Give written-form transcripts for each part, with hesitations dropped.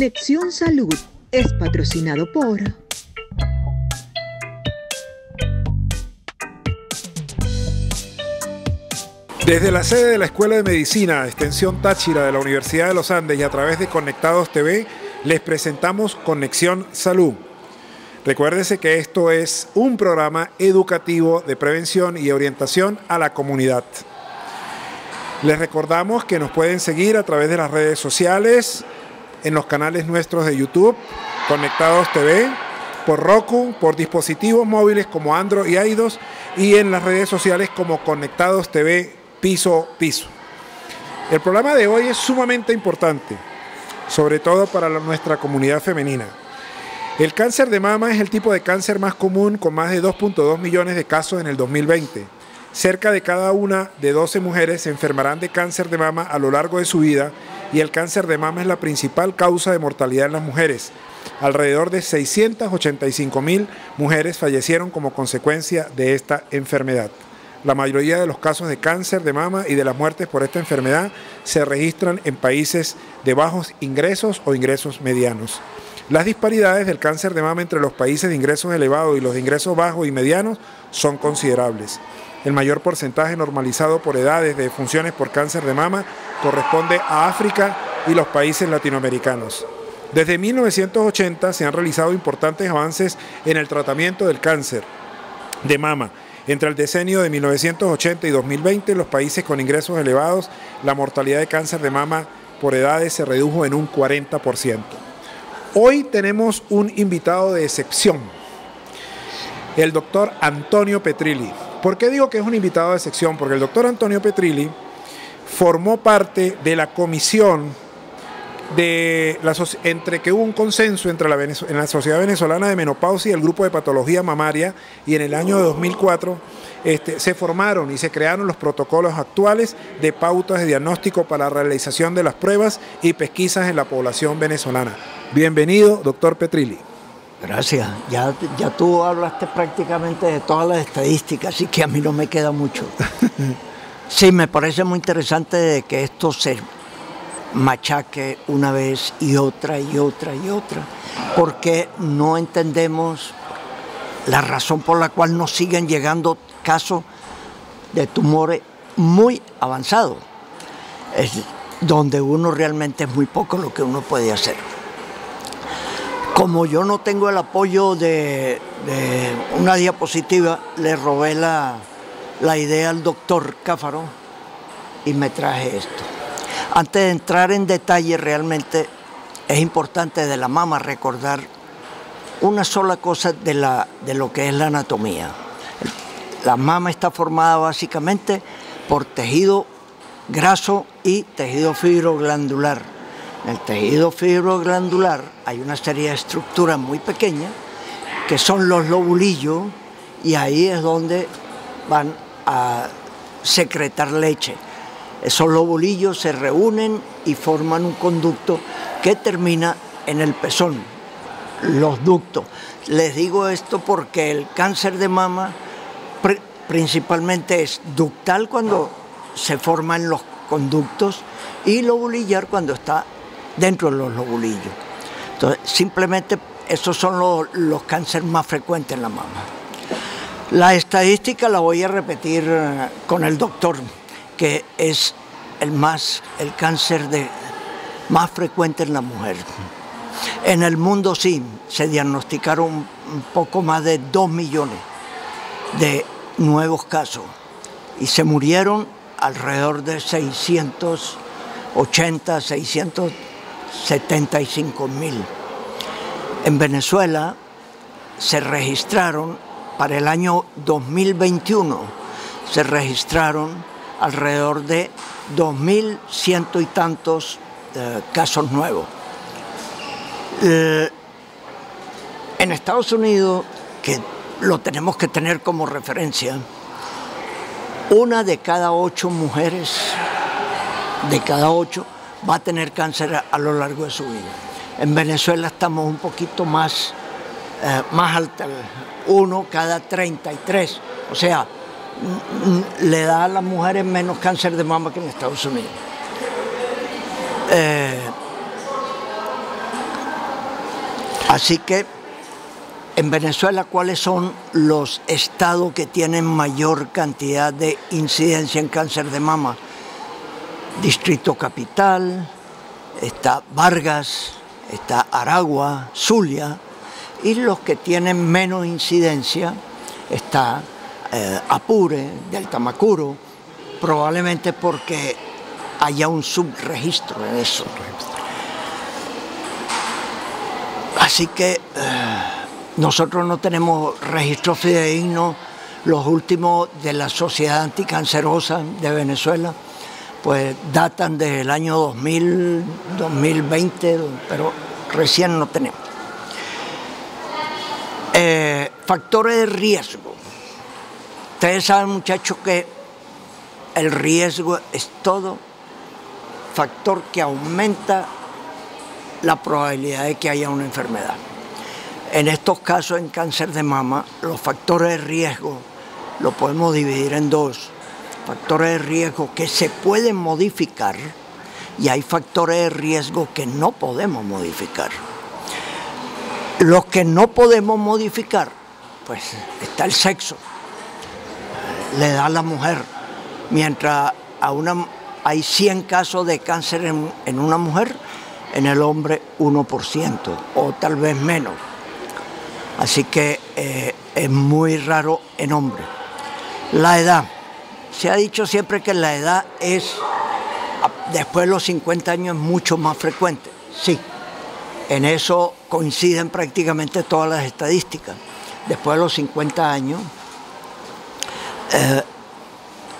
Conexión Salud es patrocinado por... Desde la sede de la Escuela de Medicina, Extensión Táchira de la Universidad de los Andes y a través de Conectados TV, les presentamos Conexión Salud. Recuérdese que esto es un programa educativo de prevención y orientación a la comunidad. Les recordamos que nos pueden seguir a través de las redes sociales, en los canales nuestros de YouTube, Conectados TV, por Roku, por dispositivos móviles como Android y iOS y en las redes sociales como Conectados TV Piso. El programa de hoy es sumamente importante, sobre todo para nuestra comunidad femenina. El cáncer de mama es el tipo de cáncer más común, con más de 2.2 millones de casos en el 2020. Cerca de cada una de 12 mujeres se enfermarán de cáncer de mama a lo largo de su vida y el cáncer de mama es la principal causa de mortalidad en las mujeres. Alrededor de 685.000 mujeres fallecieron como consecuencia de esta enfermedad. La mayoría de los casos de cáncer de mama y de las muertes por esta enfermedad se registran en países de bajos ingresos o ingresos medianos. Las disparidades del cáncer de mama entre los países de ingresos elevados y los de ingresos bajos y medianos son considerables. El mayor porcentaje normalizado por edades de defunciones por cáncer de mama corresponde a África y los países latinoamericanos. Desde 1980 se han realizado importantes avances en el tratamiento del cáncer de mama. Entre el decenio de 1980 y 2020, en los países con ingresos elevados, la mortalidad de cáncer de mama por edades se redujo en un 40%. Hoy tenemos un invitado de excepción, el doctor Antonio Petrilli. ¿Por qué digo que es un invitado de excepción? Porque el doctor Antonio Petrilli formó parte de la comisión entre que hubo un consenso entre en la Sociedad Venezolana de Menopausia y el grupo de patología mamaria, y en el año 2004 se formaron y se crearon los protocolos actuales de pautas de diagnóstico para la realización de las pruebas y pesquisas en la población venezolana. Bienvenido, doctor Petrilli. Gracias. Ya tú hablaste prácticamente de todas las estadísticas, así que a mí no me queda mucho. Sí, me parece muy interesante de que esto se machaque una vez y otra y otra y otra, porque no entendemos la razón por la cual nos siguen llegando casos de tumores muy avanzados, donde uno realmente es muy poco lo que uno puede hacer. Como yo no tengo el apoyo de una diapositiva, le robé la idea al doctor Cáfaro y me traje esto. Antes de entrar en detalle, realmente es importante de la mama recordar una sola cosa de lo que es la anatomía. La mama está formada básicamente por tejido graso y tejido fibroglandular. En el tejido fibroglandular hay una serie de estructuras muy pequeñas que son los lobulillos, y ahí es donde van a secretar leche. Esos lobulillos se reúnen y forman un conducto que termina en el pezón, los ductos. Les digo esto porque el cáncer de mama principalmente es ductal cuando se forman los conductos y lobulillar cuando está dentro de los lobulillos. Entonces, simplemente esos son los cánceres más frecuentes en la mama. La estadística la voy a repetir con el doctor, que es el cáncer más frecuente en la mujer. En el mundo sí, se diagnosticaron un poco más de 2 millones de nuevos casos y se murieron alrededor de 680, 675.000. En Venezuela se registraron, para el año 2021, se registraron alrededor de 2.100 y tantos casos nuevos. En Estados Unidos, que lo tenemos que tener como referencia, 1 de cada 8 mujeres, va a tener cáncer a lo largo de su vida. En Venezuela estamos un poquito más alta, 1 cada 33, o sea, le da a las mujeres menos cáncer de mama que en Estados Unidos. Así que en Venezuela, ¿cuáles son los estados que tienen mayor cantidad de incidencia en cáncer de mama? Distrito Capital, está Vargas, está Aragua, Zulia, y los que tienen menos incidencia está Apure, Delta Macuro, probablemente porque haya un subregistro de eso. Así que nosotros no tenemos registros fidedignos. Los últimos de la Sociedad Anticancerosa de Venezuela pues datan del año 2000, 2020, pero recién no tenemos. Factores de riesgo. Ustedes saben, muchachos, que el riesgo es todo factor que aumenta la probabilidad de que haya una enfermedad. En estos casos, en cáncer de mama, los factores de riesgo lo podemos dividir en dos. Factores de riesgo que se pueden modificar y hay factores de riesgo que no podemos modificar. Los que no podemos modificar, pues está el sexo, la edad a la mujer. Mientras hay 100 casos de cáncer en una mujer, en el hombre 1% o tal vez menos. Así que es muy raro en hombres. La edad. Se ha dicho siempre que la edad después de los 50 años es mucho más frecuente. Sí, en eso coinciden prácticamente todas las estadísticas. Después de los 50 años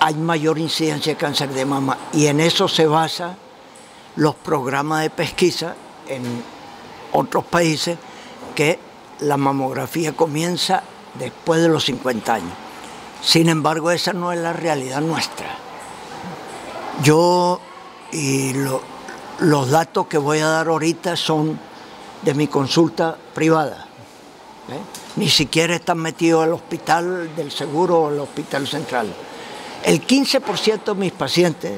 hay mayor incidencia de cáncer de mama y en eso se basan los programas de pesquisa en otros países, que la mamografía comienza después de los 50 años. Sin embargo, esa no es la realidad nuestra. Yo, y los datos que voy a dar ahorita son de mi consulta privada. Ni siquiera están metidos al hospital del seguro o al hospital central. El 15% de mis pacientes,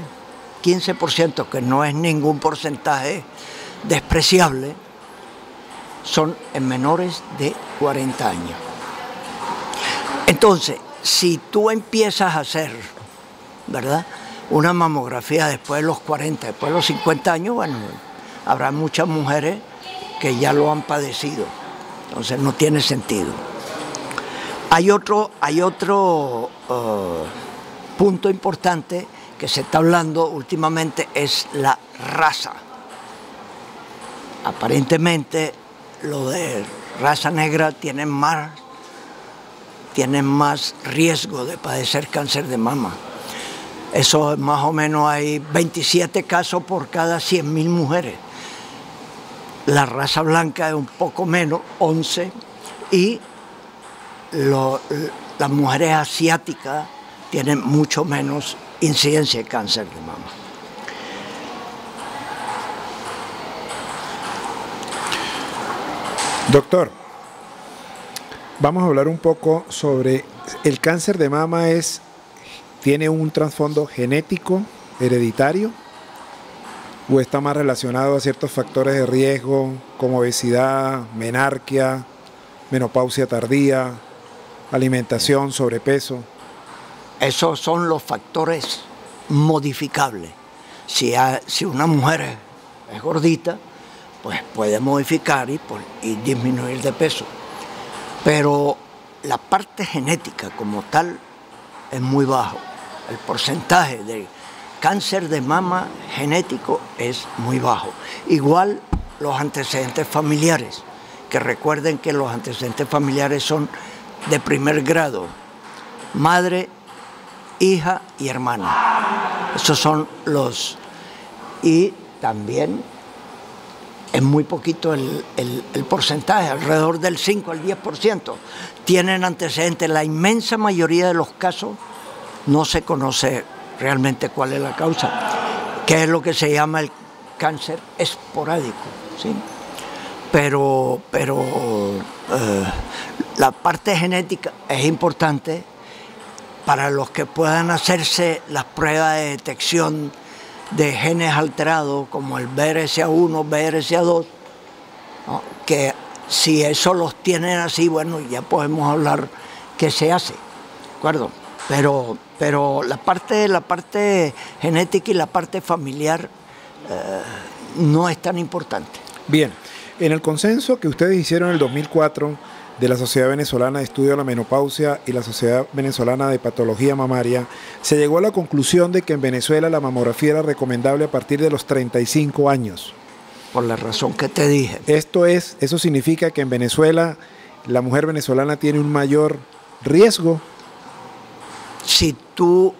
15%, que no es ningún porcentaje despreciable, son en menores de 40 años. Entonces, si tú empiezas a hacer, ¿verdad?, una mamografía después de los 40, después de los 50 años, bueno, habrá muchas mujeres que ya lo han padecido. Entonces no tiene sentido. Hay otro punto importante que se está hablando últimamente, es la raza. Aparentemente los de raza negra tienen más riesgo de padecer cáncer de mama. Eso más o menos hay 27 casos por cada 100.000 mujeres. La raza blanca es un poco menos, 11, y las mujeres asiáticas tienen mucho menos incidencia de cáncer de mama. Doctor, vamos a hablar un poco sobre el cáncer de mama. ¿Tiene un trasfondo genético, hereditario, o está más relacionado a ciertos factores de riesgo como obesidad, menarquia, menopausia tardía, alimentación, sobrepeso? Esos son los factores modificables. Si una mujer es gordita, pues puede modificar y disminuir de peso. Pero la parte genética como tal es muy bajo. El porcentaje de cáncer de mama genético es muy bajo. Igual los antecedentes familiares, que recuerden que los antecedentes familiares son de primer grado: madre, hija y hermana. Esos son los... Y también es muy poquito el porcentaje, alrededor del 5 al 10% tienen antecedentes. La inmensa mayoría de los casos no se conoce realmente cuál es la causa, que es lo que se llama el cáncer esporádico, ¿sí? Pero la parte genética es importante para los que puedan hacerse las pruebas de detección de genes alterados como el BRCA1, BRCA2, ¿no?, que si eso los tienen así, bueno, ya podemos hablar qué se hace, ¿de acuerdo? Pero la parte genética y la parte familiar no es tan importante. Bien, en el consenso que ustedes hicieron en el 2004 de la Sociedad Venezolana de Estudio de la Menopausia y la Sociedad Venezolana de Patología Mamaria, se llegó a la conclusión de que en Venezuela la mamografía era recomendable a partir de los 35 años. Por la razón que te dije. Eso significa que en Venezuela la mujer venezolana tiene un mayor riesgo. Si tú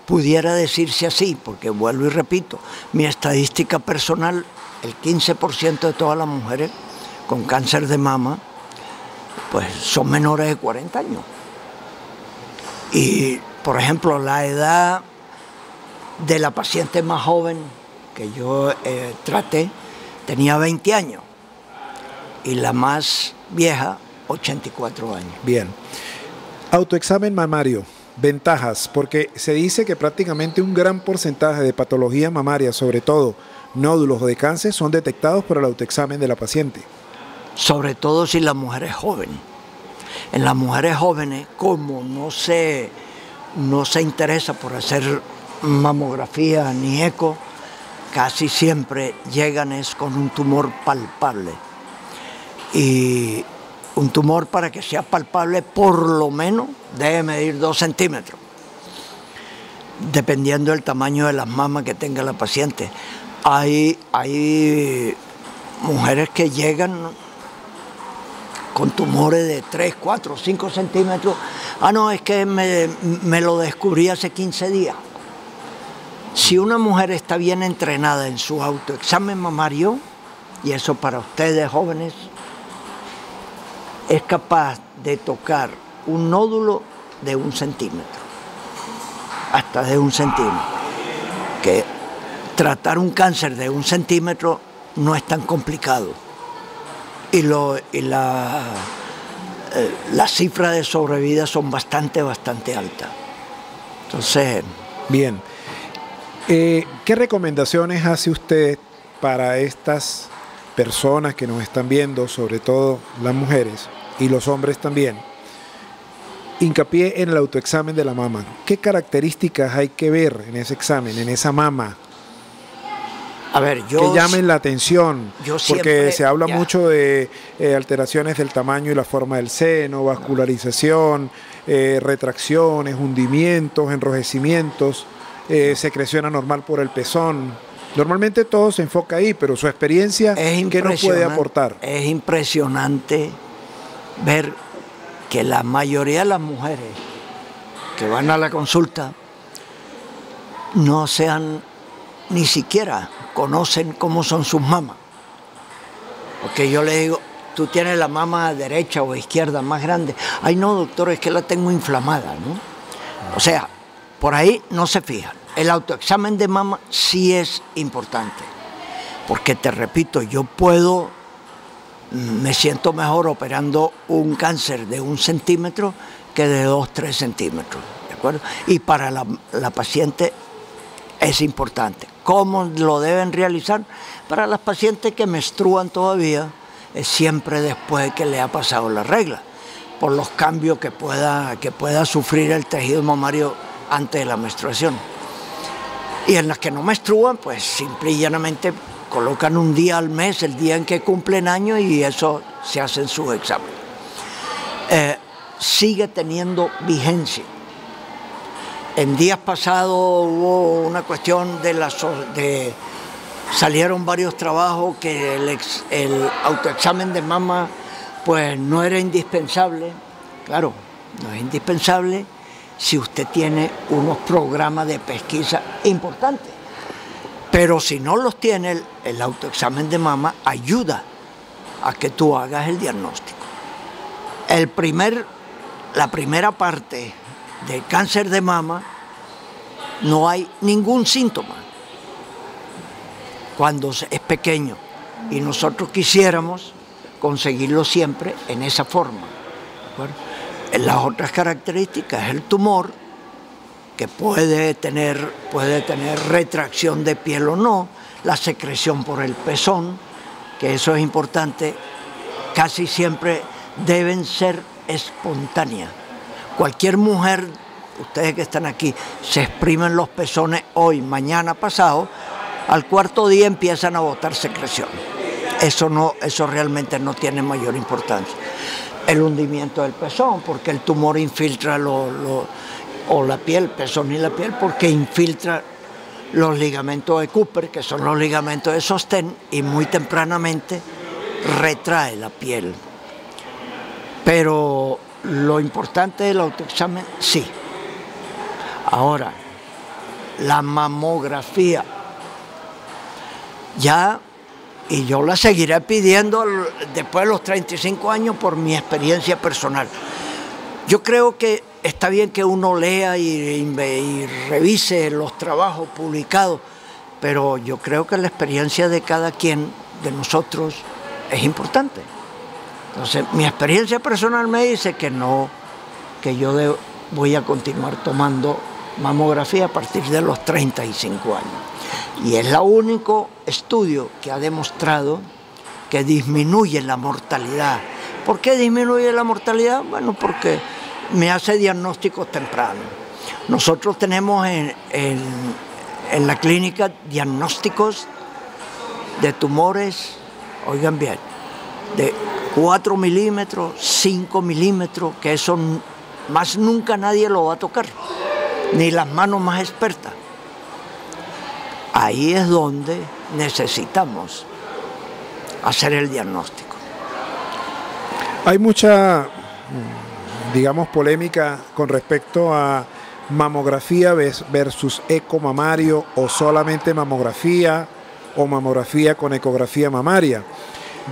pudiera decirse así, porque vuelvo y repito, mi estadística personal, el 15% de todas las mujeres con cáncer de mama, pues son menores de 40 años. Y, por ejemplo, la edad de la paciente más joven que yo traté tenía 20 años y la más vieja 84 años. Bien. Autoexamen mamario. Ventajas, porque se dice que prácticamente un gran porcentaje de patologías mamarias, sobre todo nódulos o de cáncer, son detectados por el autoexamen de la paciente. Sobre todo si la mujer es joven. En las mujeres jóvenes, como no se interesa por hacer mamografía ni eco, casi siempre llegan con un tumor palpable. Y un tumor, para que sea palpable, por lo menos debe medir 2 centímetros, dependiendo del tamaño de las mamas que tenga la paciente. Hay mujeres que llegan con tumores de 3, 4, 5 centímetros. Ah, no, es que me lo descubrí hace 15 días. Si una mujer está bien entrenada en su autoexamen mamario, y eso para ustedes jóvenes, es capaz de tocar un nódulo de 1 centímetro, hasta de 1 centímetro. Que tratar un cáncer de 1 centímetro no es tan complicado. Y las cifras de sobrevida son bastante altas. Entonces... Bien. ¿Qué recomendaciones hace usted para estas personas que nos están viendo, sobre todo las mujeres y los hombres también? Hincapié en el autoexamen de la mama. ¿Qué características hay que ver en ese examen, en esa mama? A ver, que llamen la atención, porque se habla mucho de alteraciones del tamaño y la forma del seno, vascularización, retracciones, hundimientos, enrojecimientos, secreción anormal por el pezón. Normalmente todo se enfoca ahí, pero su experiencia, ¿qué nos puede aportar? Es impresionante ver que la mayoría de las mujeres que van a la consulta no sean, ni siquiera conocen cómo son sus mamas. Porque yo le digo, tú tienes la mama derecha o izquierda más grande. Ay, no, doctor, es que la tengo inflamada, ¿no? O sea, por ahí no se fijan. El autoexamen de mama sí es importante. Porque te repito, yo me siento mejor operando un cáncer de 1 centímetro que de 2, 3 centímetros. ¿De acuerdo? Y para la paciente es importante. ¿Cómo lo deben realizar? Para las pacientes que menstruan todavía, es siempre después de que le ha pasado la regla, por los cambios que pueda sufrir el tejido mamario antes de la menstruación. Y en las que no menstruan, pues simple y llanamente colocan un día al mes, el día en que cumplen años, y eso se hace en su examen. Sigue teniendo vigencia. En días pasados hubo una cuestión salieron varios trabajos que el autoexamen de mama pues no era indispensable. Claro, no es indispensable si usted tiene unos programas de pesquisa importantes. Pero si no los tiene, el autoexamen de mama ayuda a que tú hagas el diagnóstico. La primera parte del cáncer de mama no hay ningún síntoma cuando es pequeño, y nosotros quisiéramos conseguirlo siempre en esa forma. Las otras características es el tumor, que puede tener retracción de piel o no, la secreción por el pezón, que eso es importante casi siempre deben ser espontáneas. Cualquier mujer, ustedes que están aquí, se exprimen los pezones hoy, mañana, pasado, al cuarto día empiezan a botar secreción. Eso realmente no tiene mayor importancia. El hundimiento del pezón, porque el tumor infiltra o la piel, pezón y la piel, porque infiltra los ligamentos de Cooper, que son los ligamentos de sostén, y muy tempranamente retrae la piel. Pero lo importante del autoexamen, sí. Ahora, la mamografía, ya, y yo la seguiré pidiendo después de los 35 años por mi experiencia personal. Yo creo que está bien que uno lea y revise los trabajos publicados, pero yo creo que la experiencia de cada quien, de nosotros, es importante. Entonces, mi experiencia personal me dice que no, que yo voy a continuar tomando mamografía a partir de los 35 años. Y es el único estudio que ha demostrado que disminuye la mortalidad. ¿Por qué disminuye la mortalidad? Bueno, porque me hace diagnósticos tempranos. Nosotros tenemos en la clínica diagnósticos de tumores, oigan bien, de 4 milímetros, 5 milímetros, que eso más nunca nadie lo va a tocar, ni las manos más expertas. Ahí es donde necesitamos hacer el diagnóstico. Hay mucha, digamos, polémica con respecto a mamografía versus eco mamario, o solamente mamografía, o mamografía con ecografía mamaria.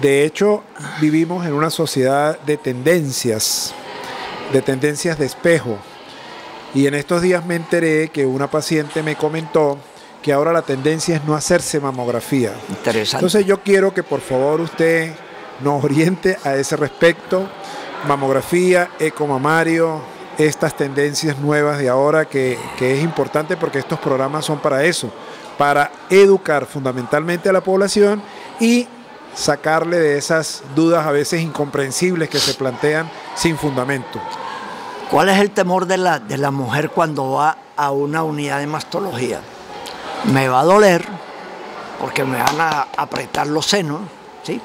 De hecho, vivimos en una sociedad de tendencias de espejo. Y en estos días me enteré que una paciente me comentó que ahora la tendencia es no hacerse mamografía. Interesante. Entonces yo quiero que por favor usted nos oriente a ese respecto. Mamografía, ecomamario, estas tendencias nuevas de ahora que es importante, porque estos programas son para eso, para educar fundamentalmente a la población y sacarle de esas dudas a veces incomprensibles que se plantean sin fundamento. ¿Cuál es el temor de la mujer cuando va a una unidad de mastología? Me va a doler porque me van a apretar los senos, ¿sí?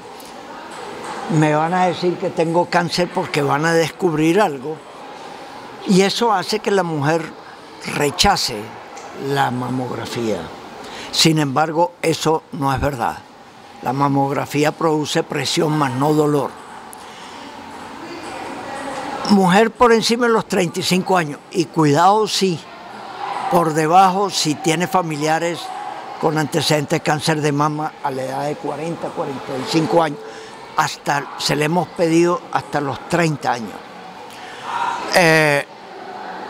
Me van a decir que tengo cáncer porque van a descubrir algo, y eso hace que la mujer rechace la mamografía. Sin embargo, eso no es verdad. La mamografía produce presión más no dolor. Mujer por encima de los 35 años, y cuidado sí, por debajo si tiene familiares con antecedentes de cáncer de mama a la edad de 40, 45 años, se le hemos pedido hasta los 30 años.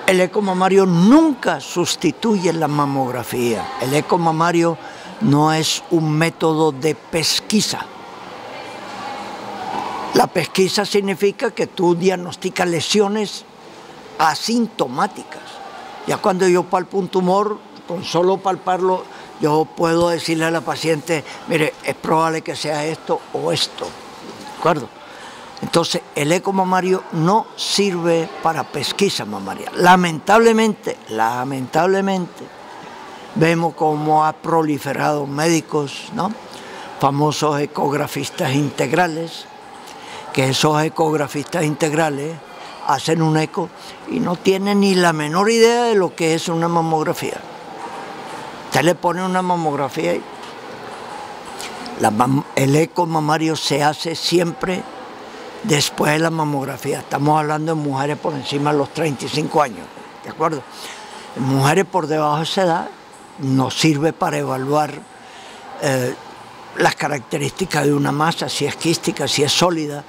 El eco mamario nunca sustituye la mamografía. El eco mamario no es un método de pesquisa. La pesquisa significa que tú diagnosticas lesiones asintomáticas. Ya cuando yo palpo un tumor, con solo palparlo, yo puedo decirle a la paciente, mire, es probable que sea esto o esto. ¿De acuerdo? Entonces, el eco mamario no sirve para pesquisa mamaria. Lamentablemente, vemos cómo ha proliferado médicos, ¿no?, famosos ecografistas integrales, que esos ecografistas integrales hacen un eco y no tienen ni la menor idea de lo que es una mamografía. Usted le pone una mamografía y el eco mamario se hace siempre después de la mamografía. Estamos hablando de mujeres por encima de los 35 años, ¿de acuerdo? Mujeres por debajo de esa edad nos sirve para evaluar las características de una masa, si es quística, si es sólida.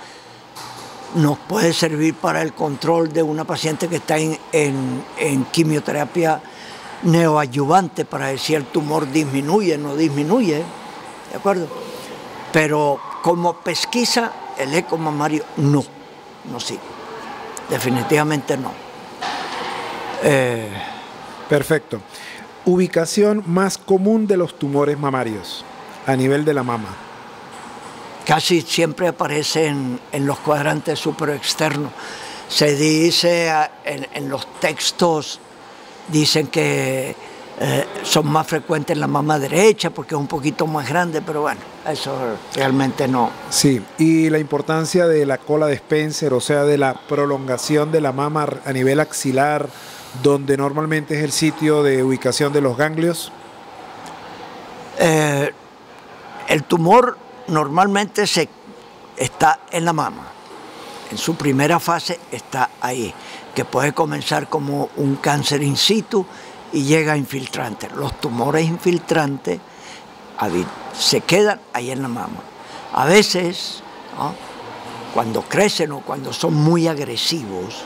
Nos puede servir para el control de una paciente que está en quimioterapia neoadyuvante, para ver si el tumor disminuye o no disminuye, ¿de acuerdo? Pero como pesquisa, el eco mamario no sirve. Definitivamente no. Perfecto. Ubicación más común de los tumores mamarios a nivel de la mama. casi siempre aparece en los cuadrantes superexternos. Se dice en los textos, dicen que son más frecuentes en la mama derecha porque es un poquito más grande, pero bueno, eso realmente no. Sí, y la importancia de la cola de Spencer, o sea, de la prolongación de la mama a nivel axilar, donde normalmente es el sitio de ubicación de los ganglios. El tumor normalmente está en la mama. En su primera fase está ahí, que puede comenzar como un cáncer in situ y llega a infiltrante. Los tumores infiltrantes se quedan ahí en la mama. A veces, ¿no?, cuando crecen o cuando son muy agresivos,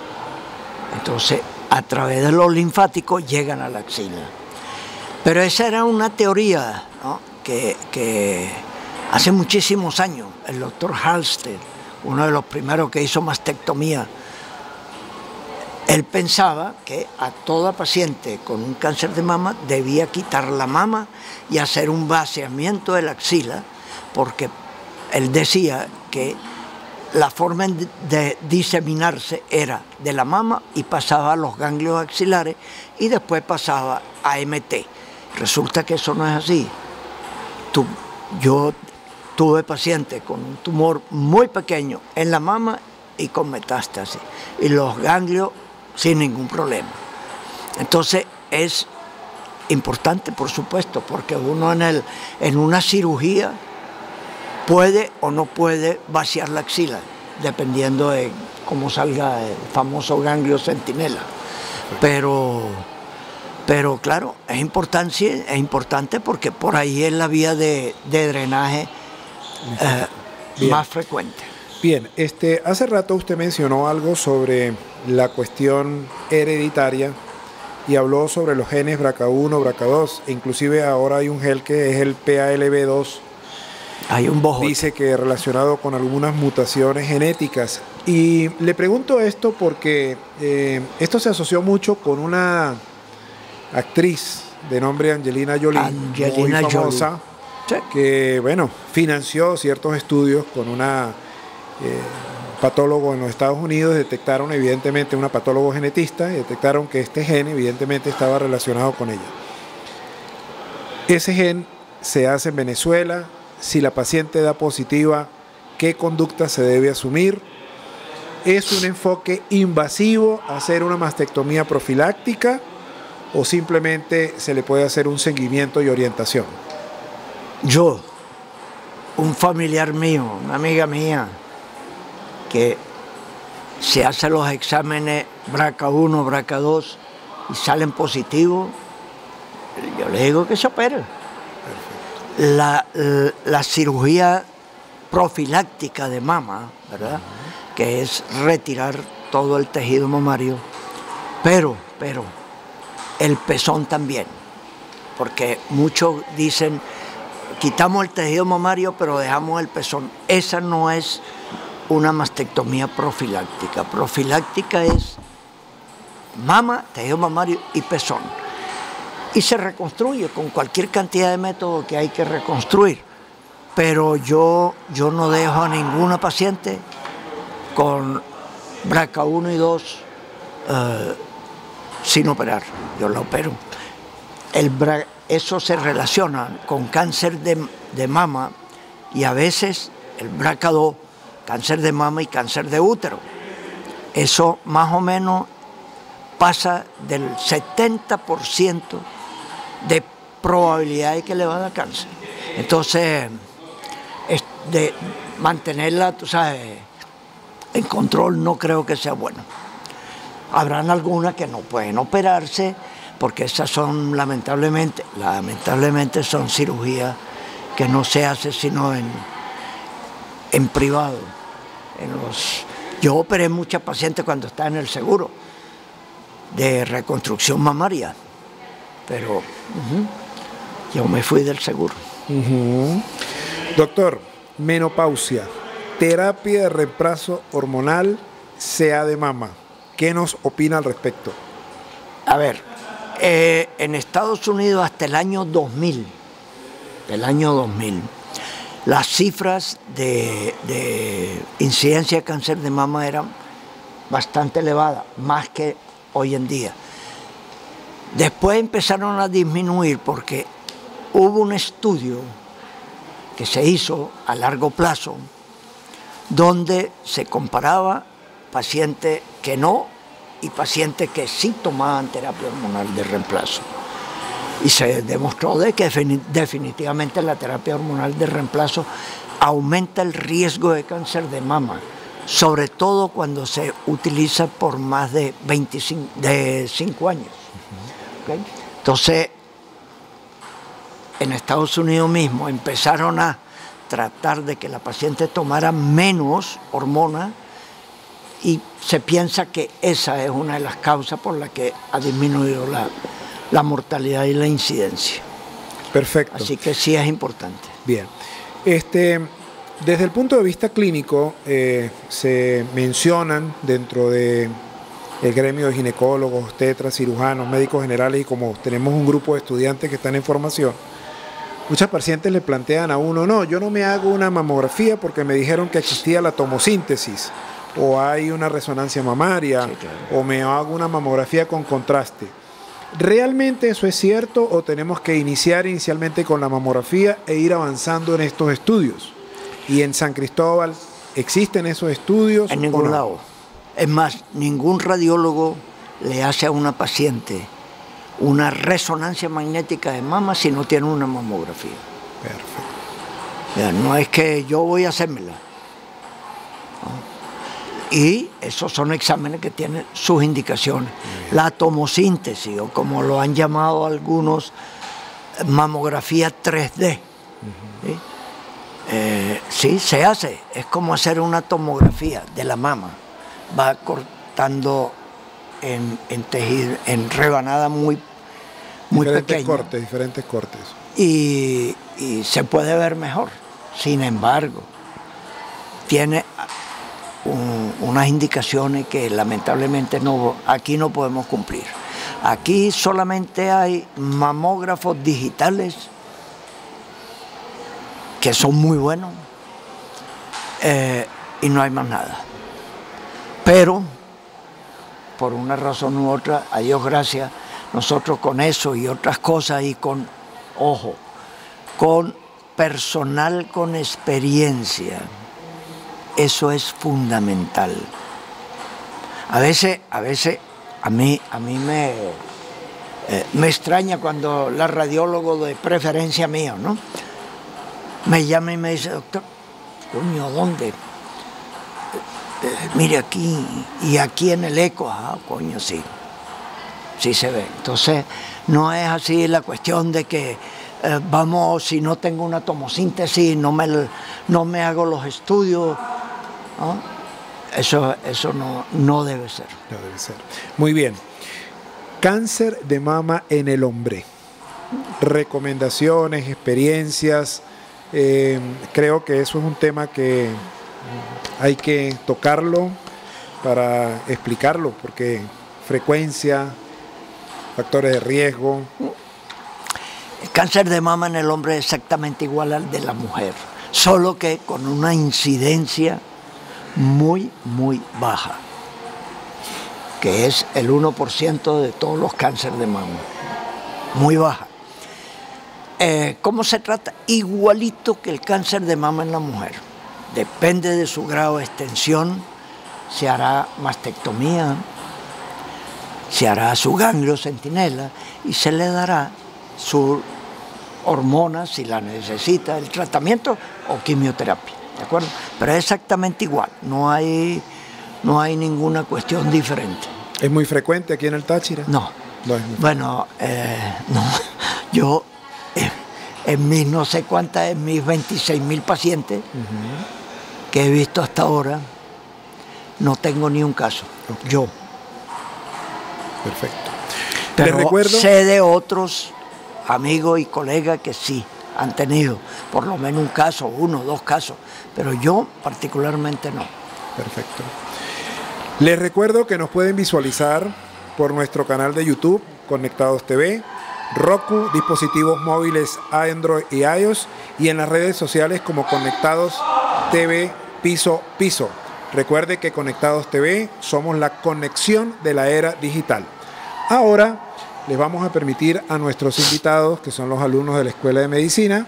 entonces a través de los linfáticos llegan a la axila. Pero esa era una teoría, ¿no?, que hace muchísimos años el doctor Halsted, uno de los primeros que hizo mastectomía, él pensaba que a toda paciente con un cáncer de mama debía quitar la mama y hacer un vaciamiento de la axila, porque él decía que la forma de diseminarse era de la mama y pasaba a los ganglios axilares y después pasaba a MT. Resulta que eso no es así. Yo tuve pacientes con un tumor muy pequeño en la mama y con metástasis, y los ganglios sin ningún problema. Entonces es importante, por supuesto, porque uno en una cirugía puede o no puede vaciar la axila, dependiendo de cómo salga el famoso ganglio centinela. Pero claro, es importante porque por ahí es la vía de drenaje más frecuente. Bien, hace rato usted mencionó algo sobre la cuestión hereditaria y habló sobre los genes BRCA1, BRCA2, inclusive ahora hay un gen que es el PALB2. Hay un bojote. Dice que relacionado con algunas mutaciones genéticas. Y le pregunto esto porque esto se asoció mucho con una actriz de nombre Angelina Jolie, muy famosa, sí, que bueno, financió ciertos estudios con una patólogo en los Estados Unidos. Detectaron evidentemente, una patólogo genetista, y detectaron que este gen evidentemente estaba relacionado con ella. Ese gen se hace en Venezuela. Si la paciente da positiva, ¿qué conducta se debe asumir? ¿Es un enfoque invasivo hacer una mastectomía profiláctica o simplemente se le puede hacer un seguimiento y orientación? Yo, un familiar mío, una amiga mía, que se hace los exámenes BRCA1, BRCA2 y salen positivos, yo le digo que se opere. La cirugía profiláctica de mama, ¿verdad?, que es retirar todo el tejido mamario, pero el pezón también, porque muchos dicen quitamos el tejido mamario pero dejamos el pezón. Esa no es una mastectomía profiláctica. Profiláctica es mama, tejido mamario y pezón, y se reconstruye con cualquier cantidad de métodos que hay que reconstruir. Pero yo no dejo a ninguna paciente con BRCA1 y 2 sin operar. Yo la opero. Eso se relaciona con cáncer de mama y a veces el BRCA2, cáncer de mama y cáncer de útero. Eso más o menos pasa del 70% de probabilidad de que le va a dar cáncer. Entonces, de mantenerla, tú sabes, en control no creo que sea bueno. Habrán algunas que no pueden operarse porque esas son lamentablemente son cirugías que no se hace sino en privado. Yo operé muchas pacientes cuando estaba en el seguro de reconstrucción mamaria, pero yo me fui del seguro. Doctor, menopausia, terapia de reemplazo hormonal, CA de mama. ¿Qué nos opina al respecto? A ver, en Estados Unidos hasta el año 2000, las cifras de incidencia de cáncer de mama eran bastante elevadas, más que hoy en día. Después empezaron a disminuir porque hubo un estudio que se hizo a largo plazo donde se comparaba pacientes que no y pacientes que sí tomaban terapia hormonal de reemplazo. Y se demostró de que definitivamente la terapia hormonal de reemplazo aumenta el riesgo de cáncer de mama, sobre todo cuando se utiliza por más de 5 años. ¿Okay? Entonces, en Estados Unidos mismo empezaron a tratar de que la paciente tomara menos hormona y se piensa que esa es una de las causas por las que ha disminuido la mortalidad y la incidencia. Perfecto. Así que sí es importante. Bien. Desde el punto de vista clínico, se mencionan dentro del gremio de ginecólogos, obstetras, cirujanos, médicos generales, y como tenemos un grupo de estudiantes que están en formación, muchas pacientes le plantean a uno, no, yo no me hago una mamografía porque me dijeron que existía la tomosíntesis, o hay una resonancia mamaria, sí, claro, o me hago una mamografía con contraste. ¿Realmente eso es cierto o tenemos que iniciar inicialmente con la mamografía e ir avanzando en estos estudios? ¿Y en San Cristóbal existen esos estudios? En ningún lado. Es más, ningún radiólogo le hace a una paciente una resonancia magnética de mama si no tiene una mamografía. Perfecto. Ya, no es que yo voy a hacérmela. Y esos son exámenes que tienen sus indicaciones. La tomosíntesis, o como lo han llamado algunos, mamografía 3D. ¿Sí? Sí, se hace. Es como hacer una tomografía de la mama. Va cortando en tejido, en rebanada muy pequeña. Diferentes cortes. Y se puede ver mejor. Sin embargo, tiene unas indicaciones que lamentablemente aquí no podemos cumplir. Aquí solamente hay mamógrafos digitales que son muy buenos y no hay más nada. Pero, por una razón u otra, a Dios gracias, nosotros con eso y otras cosas y con personal con experiencia, eso es fundamental. A veces a mí me extraña cuando la radiólogo de preferencia mío, ¿no?, me llama y me dice, doctor, coño, ¿dónde? Mire aquí, y aquí en el eco, coño, sí se ve. Entonces, no es así la cuestión de que vamos, si no tengo una tomosíntesis, no me hago los estudios, ¿no? Eso no debe ser. No debe ser. Muy bien. Cáncer de mama en el hombre. Recomendaciones, experiencias. Creo que eso es un tema que hay que tocarlo para explicarlo, porque frecuencia, factores de riesgo. El cáncer de mama en el hombre es exactamente igual al de la mujer, solo que con una incidencia muy baja, que es el 1% de todos los cánceres de mama, muy baja. ¿Cómo se trata? Igualito que el cáncer de mama en la mujer. Depende de su grado de extensión, se hará mastectomía, se hará su ganglio centinela y se le dará su hormona si la necesita, el tratamiento o quimioterapia, ¿de acuerdo? Pero es exactamente igual, no hay ninguna cuestión diferente. ¿Es muy frecuente aquí en el Táchira? No. No es muy bueno, no. Yo, en mis no sé cuántas, en mis 26.000 pacientes que he visto hasta ahora, no tengo ni un caso. Okay. Yo. Perfecto. Pero sé de otros amigos y colegas que sí han tenido por lo menos un caso, 1 o 2 casos, pero yo particularmente no. Perfecto. Les recuerdo que nos pueden visualizar por nuestro canal de YouTube, Conectados TV, Roku, dispositivos móviles Android y iOS, y en las redes sociales como Conectados TV Piso Piso. Recuerde que Conectados TV somos la conexión de la era digital. Ahora les vamos a permitir a nuestros invitados, que son los alumnos de la Escuela de Medicina,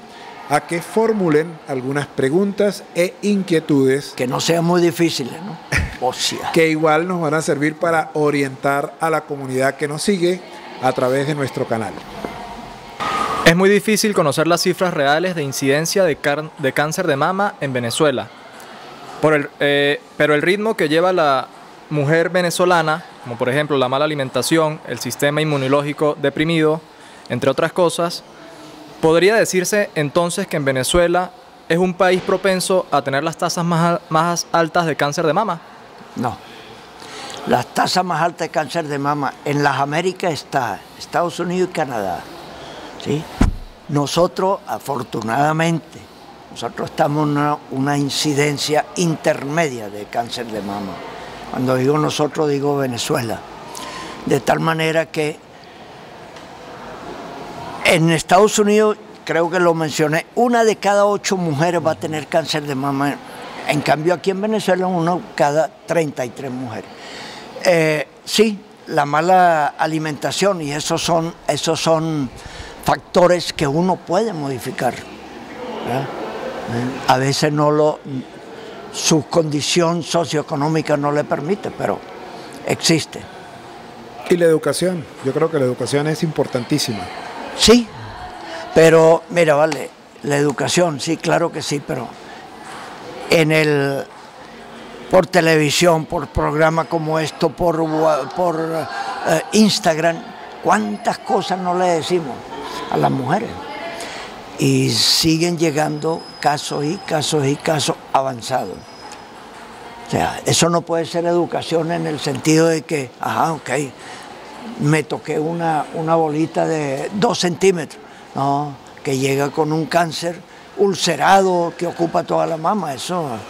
a que formulen algunas preguntas e inquietudes. Que no sean muy difíciles, ¿no? O sea. Que igual nos van a servir para orientar a la comunidad que nos sigue a través de nuestro canal. Es muy difícil conocer las cifras reales de incidencia de cáncer de mama en Venezuela. Pero el ritmo que lleva la mujer venezolana, como por ejemplo la mala alimentación, el sistema inmunológico deprimido, entre otras cosas, podría decirse entonces que en Venezuela es un país propenso a tener las tasas más altas de cáncer de mama. No. Las tasas más altas de cáncer de mama en las Américas está Estados Unidos y Canadá. ¿Sí? Nosotros, afortunadamente, estamos en una incidencia intermedia de cáncer de mama. Cuando digo nosotros, digo Venezuela. De tal manera que en Estados Unidos, creo que lo mencioné, 1 de cada 8 mujeres va a tener cáncer de mama. En cambio, aquí en Venezuela, 1 cada 33 mujeres. Sí, la mala alimentación, y esos son factores que uno puede modificar, ¿verdad? A veces su condición socioeconómica no le permite, pero existe. Y la educación, yo creo que la educación es importantísima. Sí, pero mira, vale, la educación, sí, claro que sí, pero por televisión, por programas como esto, por Instagram, ¿cuántas cosas no le decimos a las mujeres? Y siguen llegando casos y casos y casos avanzados. O sea, eso no puede ser educación en el sentido de que, ok, me toqué una bolita de 2 centímetros. No, que llega con un cáncer ulcerado que ocupa toda la mama. Eso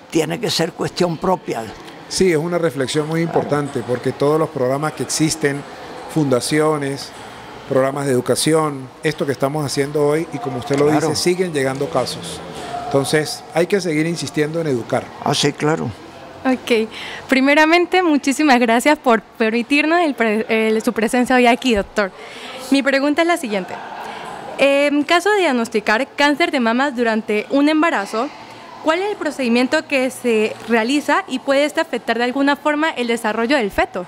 tiene que ser cuestión propia. Sí, es una reflexión muy importante, porque todos los programas que existen, fundaciones, programas de educación, esto que estamos haciendo hoy, y como usted lo dice, siguen llegando casos. Entonces, hay que seguir insistiendo en educar. Ah, sí, claro. Ok. Primeramente, muchísimas gracias por permitirnos su presencia hoy aquí, doctor. Mi pregunta es la siguiente. En caso de diagnosticar cáncer de mama durante un embarazo, ¿cuál es el procedimiento que se realiza y puede afectar de alguna forma el desarrollo del feto?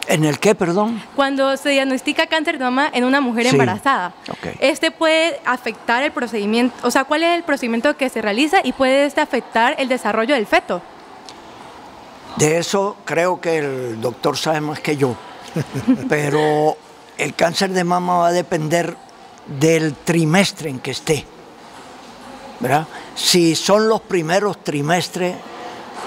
¿En el qué, perdón? Cuando se diagnostica cáncer de mama en una mujer embarazada, puede afectar el procedimiento, o sea, ¿cuál es el procedimiento que se realiza y puede afectar el desarrollo del feto? De eso creo que el doctor sabe más que yo, pero el cáncer de mama va a depender del trimestre en que esté, ¿verdad? Si son los primeros trimestres,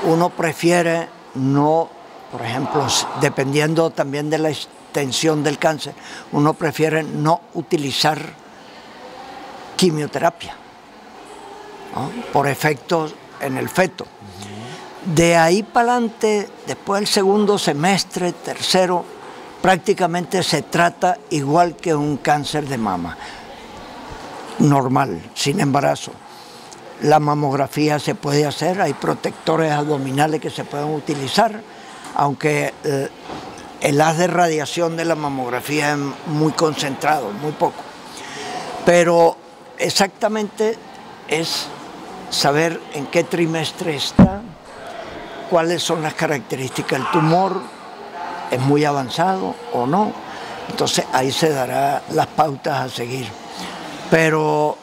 uno prefiere no, por ejemplo, dependiendo también de la extensión del cáncer, uno prefiere no utilizar quimioterapia, ¿no? Por efectos en el feto. De ahí para adelante, después del segundo semestre, tercero, prácticamente se trata igual que un cáncer de mama, normal, sin embarazo. La mamografía se puede hacer, hay protectores abdominales que se pueden utilizar, aunque el haz de radiación de la mamografía es muy concentrado, muy poco. Pero exactamente es saber en qué trimestre está, cuáles son las características del tumor, es muy avanzado o no. Entonces ahí se dará las pautas a seguir. Pero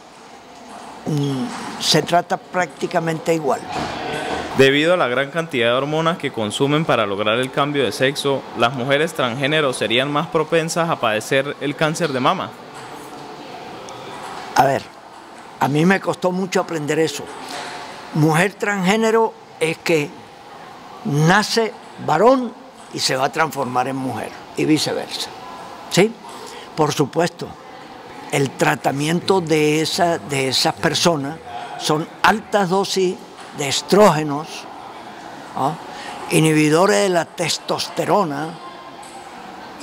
se trata prácticamente igual. Debido a la gran cantidad de hormonas que consumen para lograr el cambio de sexo, ¿las mujeres transgénero serían más propensas a padecer el cáncer de mama? A ver, a mí me costó mucho aprender eso. Mujer transgénero es que nace varón y se va a transformar en mujer y viceversa. ¿Sí? Por supuesto, el tratamiento de esas personas son altas dosis de estrógenos, ¿no? Inhibidores de la testosterona,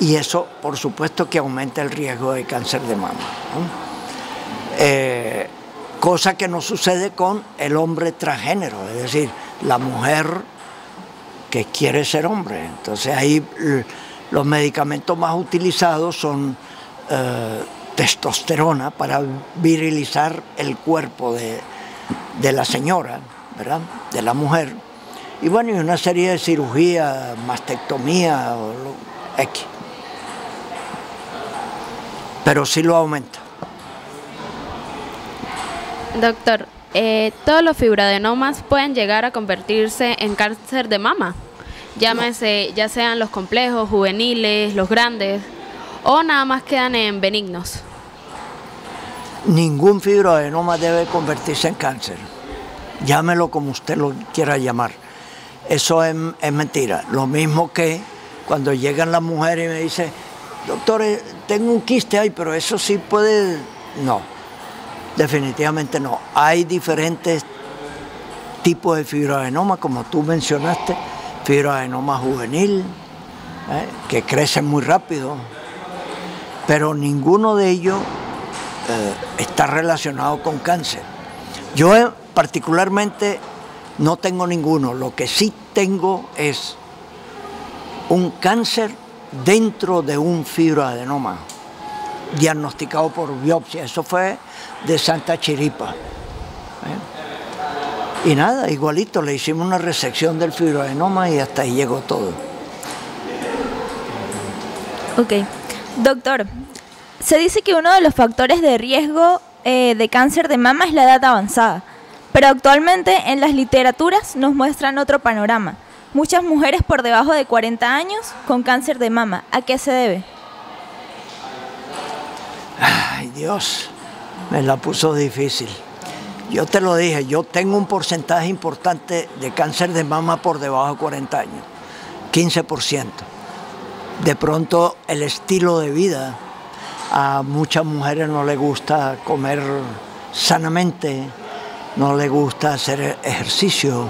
y eso por supuesto que aumenta el riesgo de cáncer de mama, ¿no? Cosa que no sucede con el hombre transgénero, es decir, la mujer que quiere ser hombre. Entonces ahí los medicamentos más utilizados son testosterona para virilizar el cuerpo de la señora, ¿verdad? De la mujer. Y bueno, y una serie de cirugías, mastectomía o X. Pero sí lo aumenta. Doctor, todos los fibroadenomas pueden llegar a convertirse en cáncer de mama. Llámese, ya sean los complejos, juveniles, los grandes, o nada más quedan en benignos. Ningún fibroadenoma debe convertirse en cáncer. Llámelo como usted lo quiera llamar. Eso es mentira. Lo mismo que cuando llegan las mujeres y me dicen, doctor, tengo un quiste ahí, pero eso sí puede... No, definitivamente no. Hay diferentes tipos de fibroadenoma, como tú mencionaste, fibroadenoma juvenil, que crecen muy rápido, pero ninguno de ellos está relacionado con cáncer. Yo particularmente no tengo ninguno. Lo que sí tengo es un cáncer dentro de un fibroadenoma diagnosticado por biopsia. Eso fue de Santa Chiripa. Y nada, igualito, le hicimos una resección del fibroadenoma y hasta ahí llegó todo. Ok. Doctor, se dice que uno de los factores de riesgo de cáncer de mama es la edad avanzada, pero actualmente en las literaturas nos muestran otro panorama. Muchas mujeres por debajo de 40 años con cáncer de mama. ¿A qué se debe? Ay, Dios, me la puso difícil. Yo te lo dije, yo tengo un porcentaje importante de cáncer de mama por debajo de 40 años, 15%. De pronto el estilo de vida, a muchas mujeres no les gusta comer sanamente, no les gusta hacer ejercicio,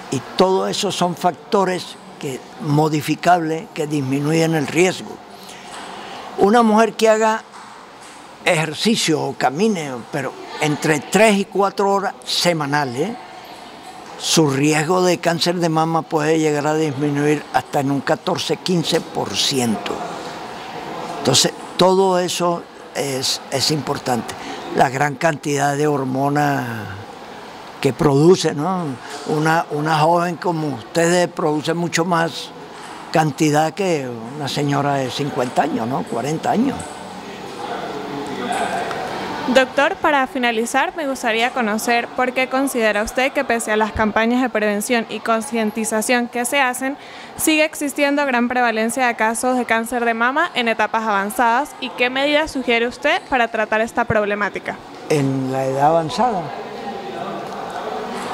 y todo eso son factores modificables que disminuyen el riesgo. Una mujer que haga ejercicio o camine, pero entre 3 y 4 horas semanales, su riesgo de cáncer de mama puede llegar a disminuir hasta en un 14-15%. Entonces, todo eso es importante. La gran cantidad de hormonas que produce, ¿no? Una joven como ustedes produce mucho más cantidad que una señora de 50 años, ¿no? 40 años. Doctor, para finalizar, me gustaría conocer por qué considera usted que pese a las campañas de prevención y concientización que se hacen, sigue existiendo gran prevalencia de casos de cáncer de mama en etapas avanzadas y qué medidas sugiere usted para tratar esta problemática. En la edad avanzada.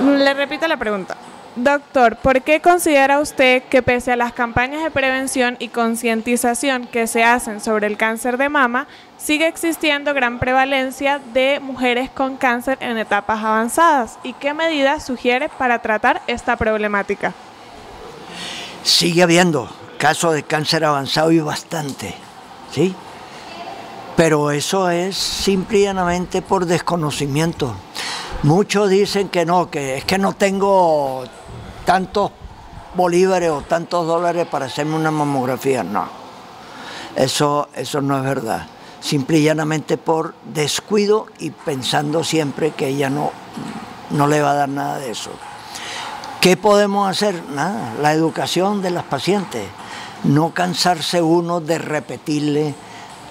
Le repito la pregunta. Doctor, ¿por qué considera usted que pese a las campañas de prevención y concientización que se hacen sobre el cáncer de mama, sigue existiendo gran prevalencia de mujeres con cáncer en etapas avanzadas? ¿Y qué medidas sugiere para tratar esta problemática? Sigue habiendo casos de cáncer avanzado y bastante, ¿sí? Pero eso es simple y llanamente por desconocimiento. Muchos dicen que no, que es que no tengo tantos bolívares o tantos dólares para hacerme una mamografía. No, eso no es verdad. Simple y llanamente por descuido y pensando siempre que ella no le va a dar nada de eso. ¿Qué podemos hacer? Nada, la educación de las pacientes. No cansarse uno de repetirle,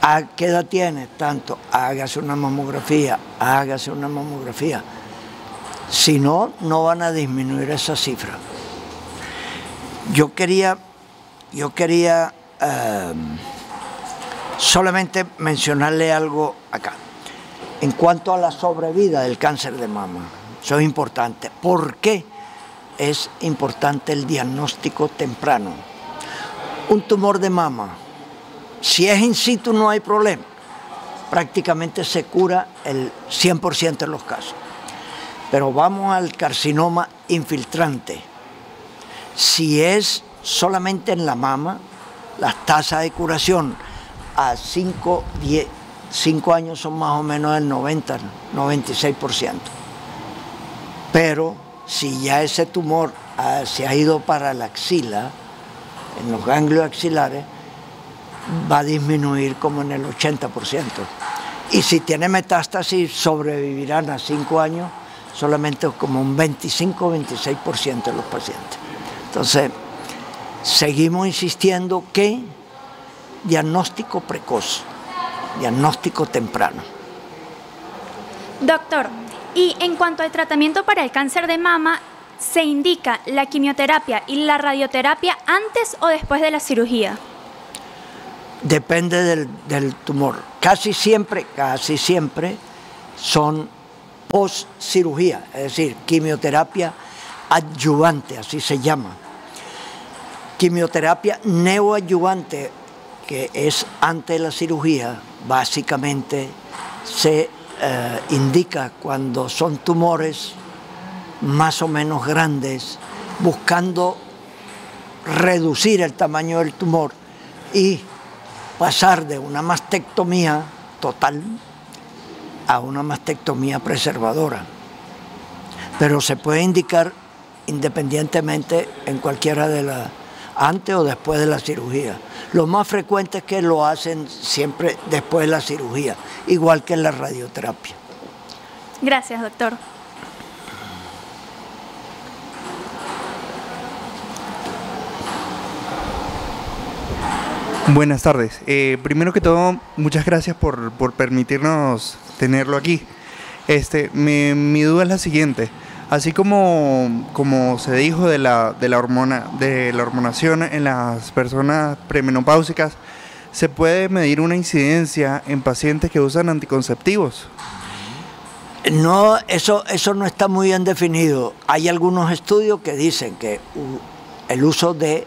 ¿a qué edad tiene? Tanto, hágase una mamografía, hágase una mamografía. Si no, no van a disminuir esa cifra. Yo quería solamente mencionarle algo acá. En cuanto a la sobrevida del cáncer de mama, eso es importante. ¿Por qué es importante el diagnóstico temprano? Un tumor de mama, si es in situ no hay problema. Prácticamente se cura el 100% de los casos. Pero vamos al carcinoma infiltrante. Si es solamente en la mama, las tasas de curación a 5 años son más o menos del 96%. Pero si ya ese tumor se ha ido para la axila, en los ganglios axilares, va a disminuir como en el 80%. Y si tiene metástasis, sobrevivirán a 5 años solamente como un 25-26% de los pacientes. Entonces, seguimos insistiendo que diagnóstico precoz, diagnóstico temprano. Doctor, y en cuanto al tratamiento para el cáncer de mama, ¿se indica la quimioterapia y la radioterapia antes o después de la cirugía? Depende del tumor. Casi siempre son post cirugía, es decir, quimioterapia adyuvante, así se llama. Quimioterapia neoadyuvante, que es antes de la cirugía, básicamente se indica cuando son tumores más o menos grandes, buscando reducir el tamaño del tumor y pasar de una mastectomía total a una mastectomía preservadora. Pero se puede indicar independientemente en cualquiera de las, antes o después de la cirugía. Lo más frecuente es que lo hacen siempre después de la cirugía, igual que en la radioterapia. Gracias, doctor. Buenas tardes. Primero que todo, muchas gracias por permitirnos tenerlo aquí. Mi duda es la siguiente. Así como se dijo de la hormonación en las personas premenopáusicas, ¿se puede medir una incidencia en pacientes que usan anticonceptivos? No, eso no está muy bien definido. Hay algunos estudios que dicen que el uso de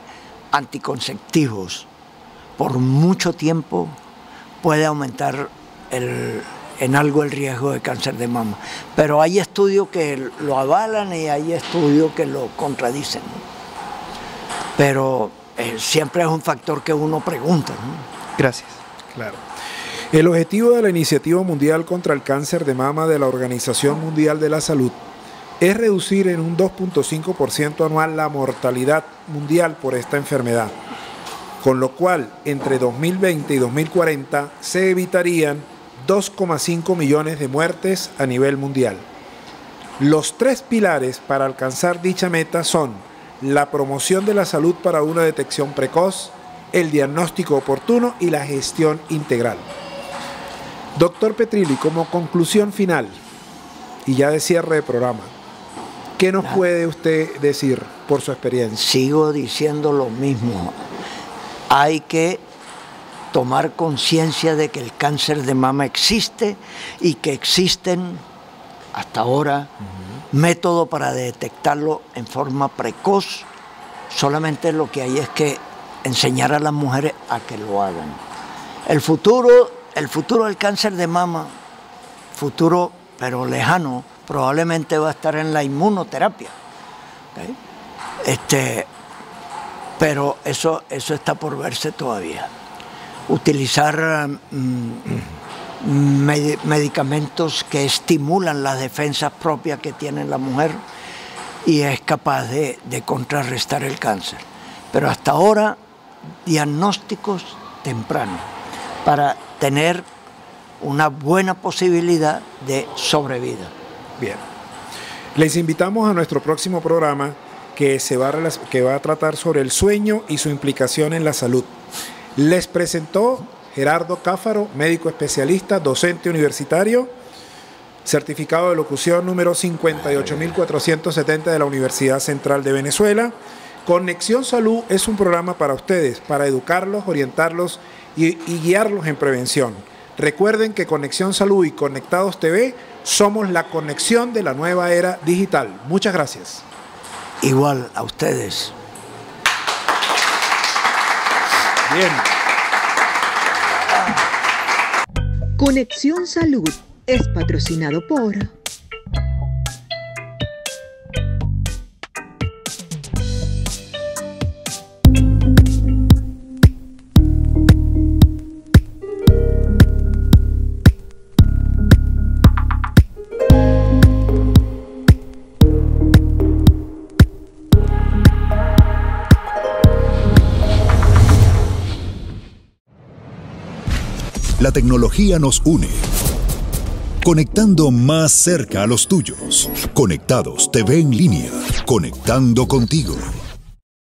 anticonceptivos por mucho tiempo puede aumentar en algo el riesgo de cáncer de mama. Pero hay estudios que lo avalan y hay estudios que lo contradicen, ¿no? Pero siempre es un factor que uno pregunta, ¿no? Gracias. Claro. El objetivo de la Iniciativa Mundial contra el Cáncer de Mama de la Organización Mundial de la Salud es reducir en un 2.5% anual la mortalidad mundial por esta enfermedad, con lo cual entre 2020 y 2040 se evitarían 2,5 millones de muertes a nivel mundial. Los 3 pilares para alcanzar dicha meta son la promoción de la salud para una detección precoz, el diagnóstico oportuno y la gestión integral. Doctor Petrilli, como conclusión final y ya de cierre de programa, ¿qué nos puede usted decir por su experiencia? Sigo diciendo lo mismo. Hay que tomar conciencia de que el cáncer de mama existe y que existen hasta ahora métodos para detectarlo en forma precoz. Solamente lo que hay es que enseñar a las mujeres a que lo hagan. El futuro del cáncer de mama, futuro pero lejano, probablemente va a estar en la inmunoterapia. ¿Okay? Pero eso está por verse todavía. Utilizar medicamentos que estimulan las defensas propias que tiene la mujer y es capaz de contrarrestar el cáncer. Pero hasta ahora, diagnósticos tempranos para tener una buena posibilidad de sobrevida. Bien. Les invitamos a nuestro próximo programa que va a tratar sobre el sueño y su implicación en la salud. Les presentó Gerardo Cáfaro, médico especialista, docente universitario, certificado de locución número 58470 de la Universidad Central de Venezuela. Conexión Salud es un programa para ustedes, para educarlos, orientarlos y guiarlos en prevención. Recuerden que Conexión Salud y Conectados TV somos la conexión de la nueva era digital. Muchas gracias. Igual a ustedes. Bien. Conexión Salud es patrocinado por La tecnología nos une, conectando más cerca a los tuyos. Conectados TV en línea, conectando contigo.